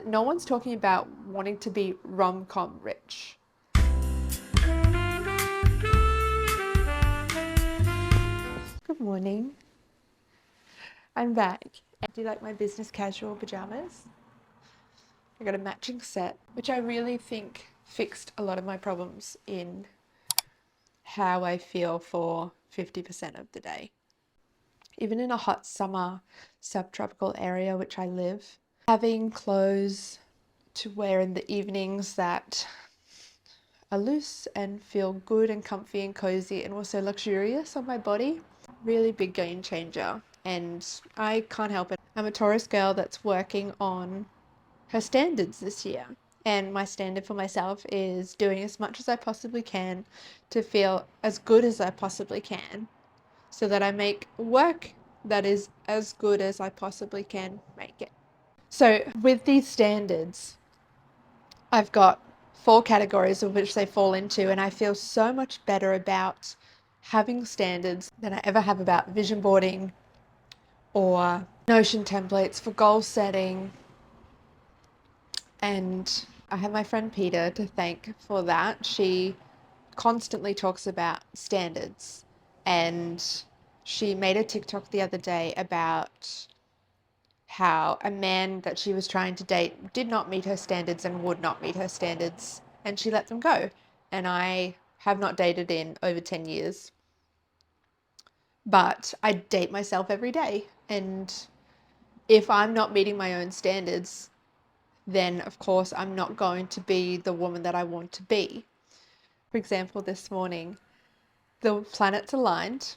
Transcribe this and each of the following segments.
that no one's talking about wanting to be rom-com rich. Good morning. I'm back. Do you like my business casual pajamas? I got a matching set, which I really think fixed a lot of my problems in how I feel for 50% of the day. Even in a hot summer subtropical area which I live, having clothes to wear in the evenings that are loose and feel good and comfy and cozy and also luxurious on my body, really big game changer. And I can't help it. I'm a Taurus girl that's working on her standards this year. And my standard for myself is doing as much as I possibly can to feel as good as I possibly can so that I make work that is as good as I possibly can make it. So with these standards, I've got 4 categories of which they fall into, and I feel so much better about having standards than I ever have about vision boarding or Notion templates for goal setting. And I have my friend Peter to thank for that. She constantly talks about standards, and she made a TikTok the other day about how a man that she was trying to date did not meet her standards and would not meet her standards, and she let them go. And I have not dated in over 10 years, but I date myself every day. And if I'm not meeting my own standards, then of course I'm not going to be the woman that I want to be. For example, this morning, the planets aligned.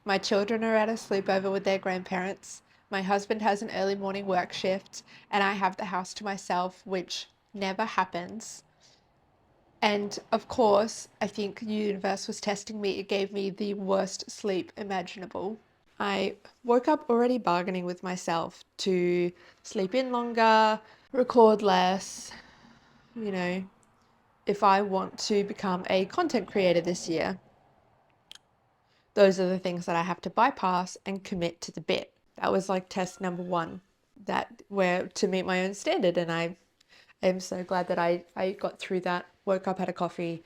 My children are at a sleepover with their grandparents. My husband has an early morning work shift, and I have the house to myself, which never happens. And of course, I think the universe was testing me. It gave me the worst sleep imaginable. I woke up already bargaining with myself to sleep in longer, record less, if I want to become a content creator this year. Those are the things that I have to bypass and commit to the bit. That was like test number 1, that where to meet my own standard. And I am so glad that I got through that. Woke up, had a coffee,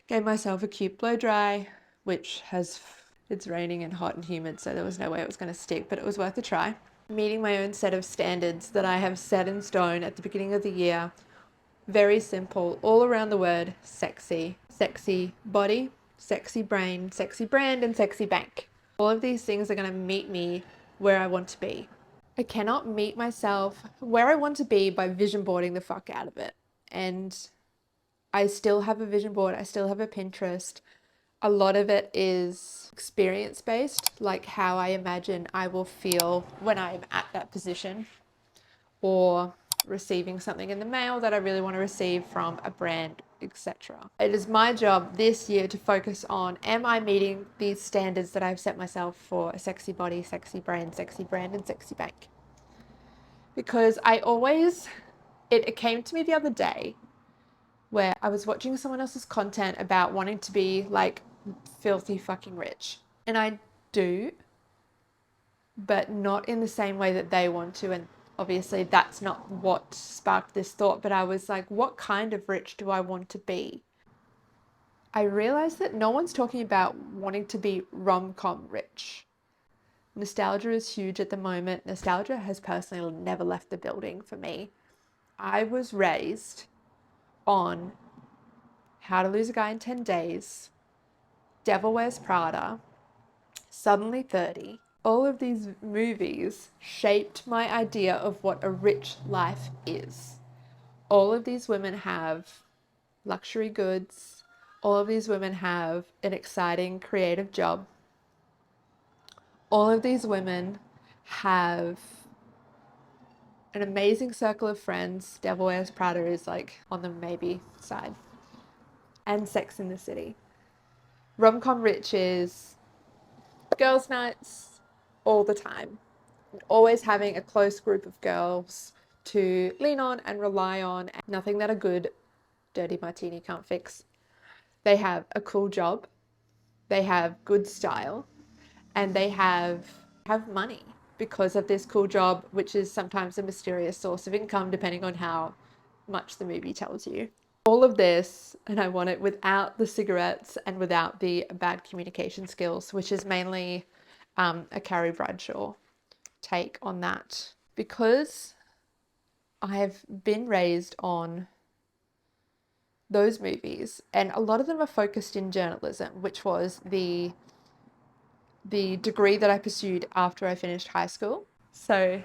gave myself a cute blow dry, which it's raining and hot and humid, so there was no way it was going to stick, but it was worth a try. Meeting my own set of standards that I have set in stone at the beginning of the year. Very simple, all around the word sexy. Sexy body, sexy brain, sexy brand, and sexy bank. All of these things are going to meet me where I want to be. I cannot meet myself where I want to be by vision boarding the fuck out of it. And I still have a vision board. I still have a Pinterest. A lot of it is experience based, like how I imagine I will feel when I'm at that position, or receiving something in the mail that I really want to receive from a brand, etc. It is my job this year to focus on, am I meeting these standards that I've set myself for a sexy body, sexy brain, sexy brand, and sexy bank? Because it came to me the other day where I was watching someone else's content about wanting to be like filthy fucking rich. And I do, but not in the same way that they want to. And obviously that's not what sparked this thought, but I was like, what kind of rich do I want to be? I realized that no one's talking about wanting to be rom-com rich. Nostalgia is huge at the moment. Nostalgia has personally never left the building for me. I was raised on How to Lose a Guy in 10 Days, Devil Wears Prada, Suddenly 30. All of these movies shaped my idea of what a rich life is. All of these women have luxury goods. All of these women have an exciting creative job. All of these women have an amazing circle of friends. Devil Wears Prada is like on the maybe side. And Sex in the City. Rom-com rich is girls' nights all the time. Always having a close group of girls to lean on and rely on. Nothing that a good dirty martini can't fix. They have a cool job. They have good style. And they have money. because of this cool job, which is sometimes a mysterious source of income depending on how much the movie tells you. All of this, and I want it without the cigarettes and without the bad communication skills, which is mainly a Carrie Bradshaw take on that. Because I've been raised on those movies, and a lot of them are focused in journalism, which was the degree that I pursued after I finished high school. So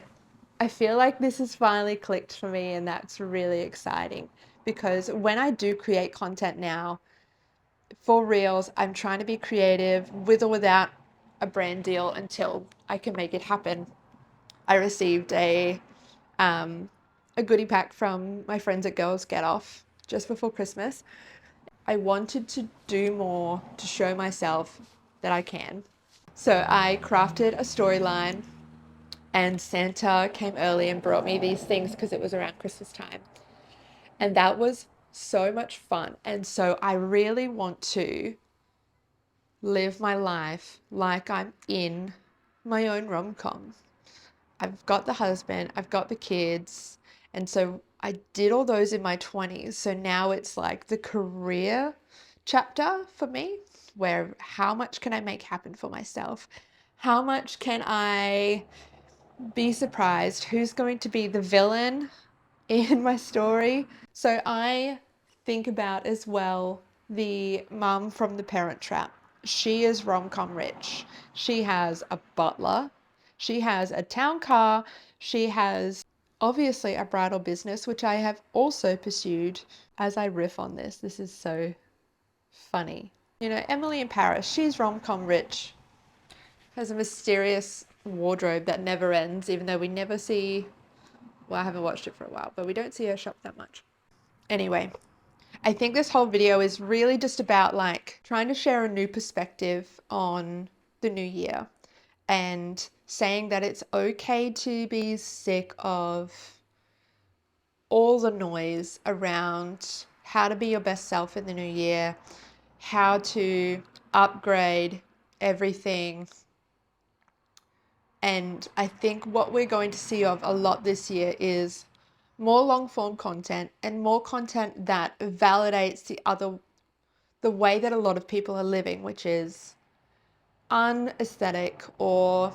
I feel like this has finally clicked for me, and that's really exciting because when I do create content now for reels, I'm trying to be creative with or without a brand deal until I can make it happen. I received a goodie pack from my friends at Girls Get Off just before Christmas. I wanted to do more to show myself that I can. So I crafted a storyline, and Santa came early and brought me these things because it was around Christmas time. And that was so much fun. And so I really want to live my life like I'm in my own rom-com. I've got the husband, I've got the kids. And so I did all those in my 20s. So now it's like the career chapter for me, where how much can I make happen for myself? How much can I be surprised? Who's going to be the villain in my story? So I think about as well the mum from The Parent Trap. She is rom-com rich. She has a butler. She has a town car. She has obviously a bridal business, which I have also pursued. As I riff on this, this is so funny. You know, Emily in Paris, she's rom-com rich. Has a mysterious wardrobe that never ends, even though we never see, well, I haven't watched it for a while, but we don't see her shop that much. Anyway, I think this whole video is really just about like trying to share a new perspective on the new year and saying that it's okay to be sick of all the noise around how to be your best self in the new year, how to upgrade everything. And I think what we're going to see of a lot this year is more long form content and more content that validates the way that a lot of people are living, which is unaesthetic or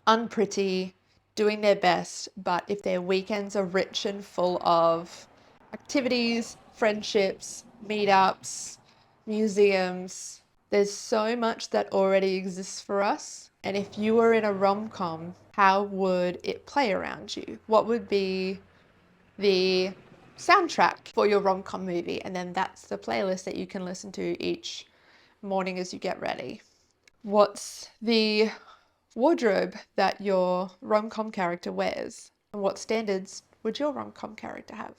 unpretty, doing their best. But if their weekends are rich and full of activities, friendships, meetups, museums, there's so much that already exists for us. And if you were in a rom-com, how would it play around you? What would be the soundtrack for your rom-com movie? And then that's the playlist that you can listen to each morning as you get ready. What's the wardrobe that your rom-com character wears? And what standards would your rom-com character have?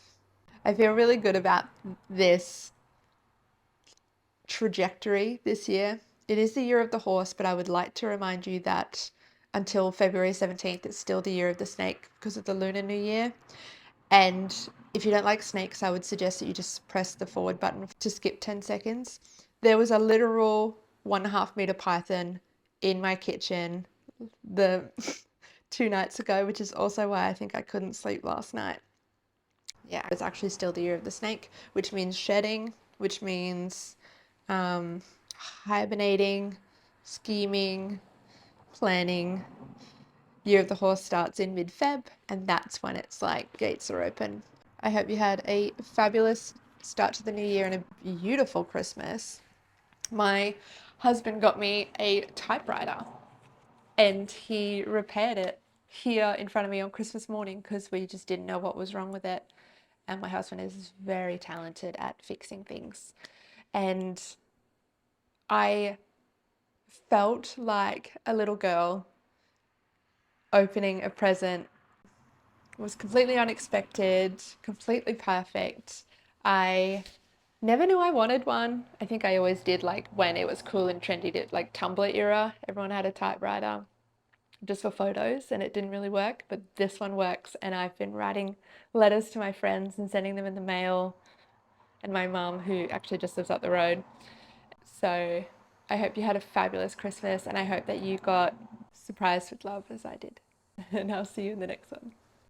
I feel really good about this trajectory this year. It is the year of the horse, but I would like to remind you that until February 17th, it's still the year of the snake because of the Lunar New Year. And if you don't like snakes, I would suggest that you just press the forward button to skip 10 seconds. There was a literal 1.5 meter python in my kitchen the 2 nights ago, which is also why I think I couldn't sleep last night. Yeah, it's actually still the year of the snake, which means shedding, which means hibernating, scheming, planning. Year of the horse starts in mid-Feb, and that's when it's like gates are open. I hope you had a fabulous start to the new year and a beautiful Christmas. My husband got me a typewriter and he repaired it here in front of me on Christmas morning because we just didn't know what was wrong with it. And my husband is very talented at fixing things. And I felt like a little girl opening a present. It was completely unexpected, completely perfect. I never knew I wanted one. I think I always did, like when it was cool and trendy to like Tumblr era, everyone had a typewriter just for photos and it didn't really work, but this one works. And I've been writing letters to my friends and sending them in the mail, and my mum, who actually just lives up the road. So I hope you had a fabulous Christmas, and I hope that you got surprised with love as I did. And I'll see you in the next one.